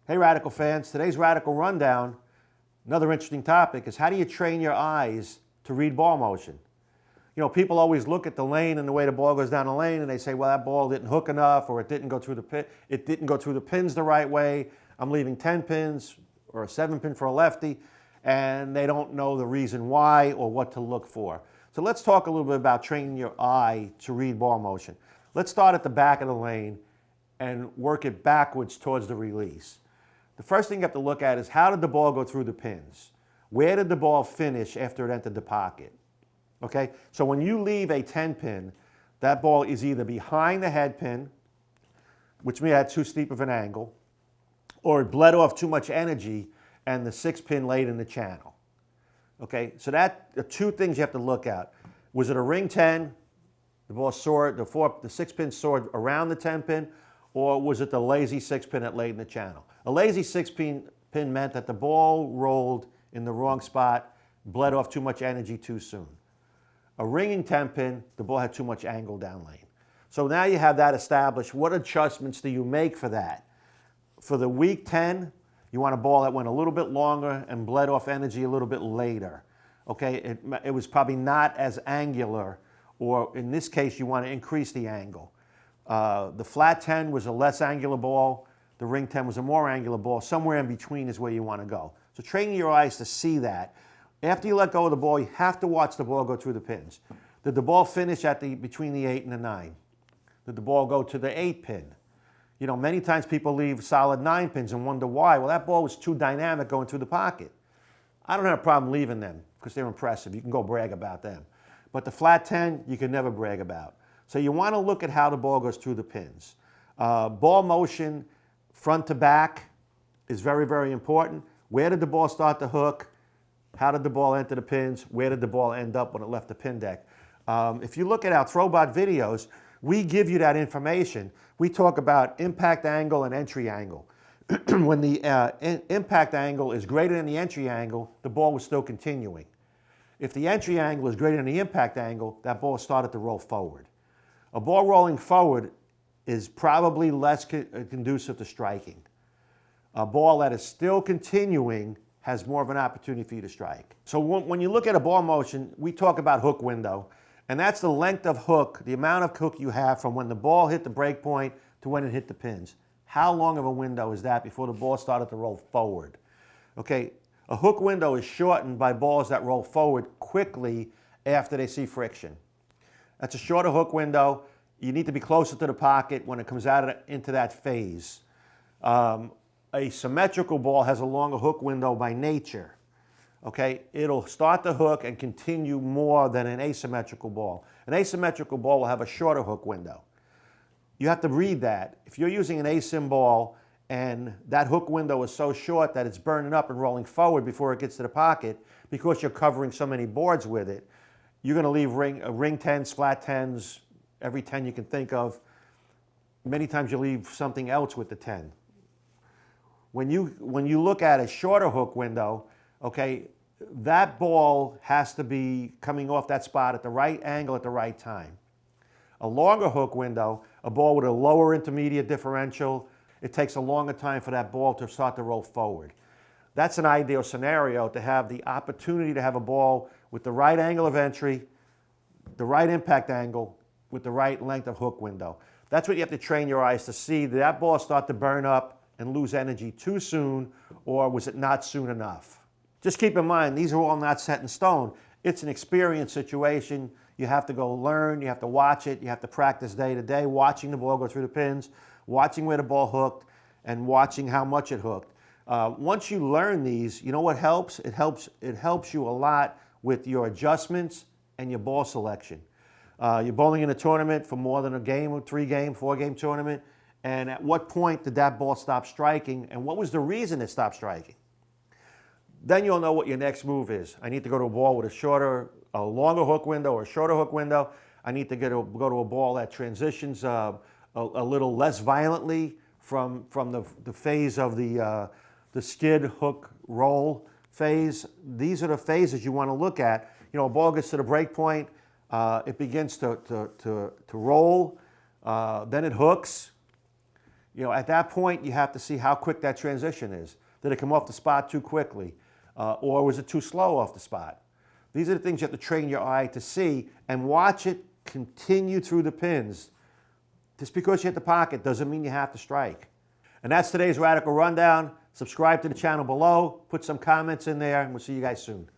Hey Radical fans, today's Radical Rundown, another interesting topic is how do you train your eyes to read ball motion? You know, people always look at the lane and the way the ball goes down the lane and they say, well, that ball didn't hook enough or it didn't go through the pin, it didn't go through the pins the right way. I'm leaving 10 pins or a 7 pin for a lefty, and they don't know the reason why or what to look for. So let's talk a little bit about training your eye to read ball motion. Let's start at the back of the lane and work it backwards towards the release. The first thing you have to look at is how did the ball go through the pins? Where did the ball finish after it entered the pocket? Okay, so when you leave a 10 pin, that ball is either behind the head pin, which may have too steep of an angle, or it bled off too much energy and the 6 pin laid in the channel. Okay, so that are two things you have to look at. Was it a ring 10, the ball soared, the 6 pin soared around the 10 pin, or was it the lazy 6 pin that laid in the channel? A lazy 6 pin meant that the ball rolled in the wrong spot, bled off too much energy too soon. A ringing 10 pin, the ball had too much angle down lane. So now you have that established. What adjustments do you make for that? For the weak 10, you want a ball that went a little bit longer and bled off energy a little bit later. Okay, it was probably not as angular, or in this case, you want to increase the angle. The flat 10 was a less angular ball. The ring 10 was a more angular ball. Somewhere in between is where you want to go. So training your eyes to see that. After you let go of the ball, you have to watch the ball go through the pins. Did the ball finish at between the 8 and the 9? Did the ball go to the 8 pin? You know, many times people leave solid 9 pins and wonder why. Well, that ball was too dynamic going through the pocket. I don't have a problem leaving them because they're impressive. You can go brag about them. But the flat 10, you can never brag about. So you want to look at how the ball goes through the pins. Ball motion, front to back, is very, very important. Where did the ball start to hook? How did the ball enter the pins? Where did the ball end up when it left the pin deck? If you look at our Throwbot videos, we give you that information. We talk about impact angle and entry angle. When the impact angle is greater than the entry angle, the ball was still continuing. If the entry angle is greater than the impact angle, that ball started to roll forward. A ball rolling forward is probably less conducive to striking. A ball that is still continuing has more of an opportunity for you to strike. So when you look at a ball motion, we talk about hook window, and that's the length of hook, the amount of hook you have from when the ball hit the break point to when it hit the pins. How long of a window is that before the ball started to roll forward? Okay, a hook window is shortened by balls that roll forward quickly after they see friction. That's a shorter hook window. You need to be closer to the pocket when it comes out into that phase. A symmetrical ball has a longer hook window by nature. Okay, it'll start the hook and continue more than an asymmetrical ball. An asymmetrical ball will have a shorter hook window. You have to read that. If you're using an asim ball and that hook window is so short that it's burning up and rolling forward before it gets to the pocket because you're covering so many boards with it, you're going to leave ring 10s, flat 10s, every 10 you can think of. Many times you leave something else with the 10. When you look at a shorter hook window, okay, that ball has to be coming off that spot at the right angle at the right time. A longer hook window, a ball with a lower intermediate differential, it takes a longer time for that ball to start to roll forward. That's an ideal scenario to have the opportunity to have a ball with the right angle of entry, the right impact angle, with the right length of hook window. That's what you have to train your eyes to see. Did that ball start to burn up and lose energy too soon, or was it not soon enough? Just keep in mind, these are all not set in stone. It's an experience situation. You have to go learn, you have to watch it, you have to practice day to day, watching the ball go through the pins, watching where the ball hooked, and watching how much it hooked. Once you learn these, you know what helps? It helps you a lot with your adjustments and your ball selection. You're bowling in a tournament for more than a game, or 3-game, 4-game tournament, and at what point did that ball stop striking, and what was the reason it stopped striking? Then you'll know what your next move is. I need to go to a ball with a longer hook window or a shorter hook window. I need to go to a ball that transitions a little less violently from the phase of the skid, hook, roll phase. These are the phases you want to look at. You know, a ball gets to the break point, it begins to roll, then it hooks. At that point, you have to see how quick that transition is. Did it come off the spot too quickly? Or was it too slow off the spot? These are the things you have to train your eye to see and watch it continue through the pins. Just because you hit the pocket doesn't mean you have to strike. And that's today's Radical Rundown. Subscribe to the channel below, put some comments in there, and we'll see you guys soon.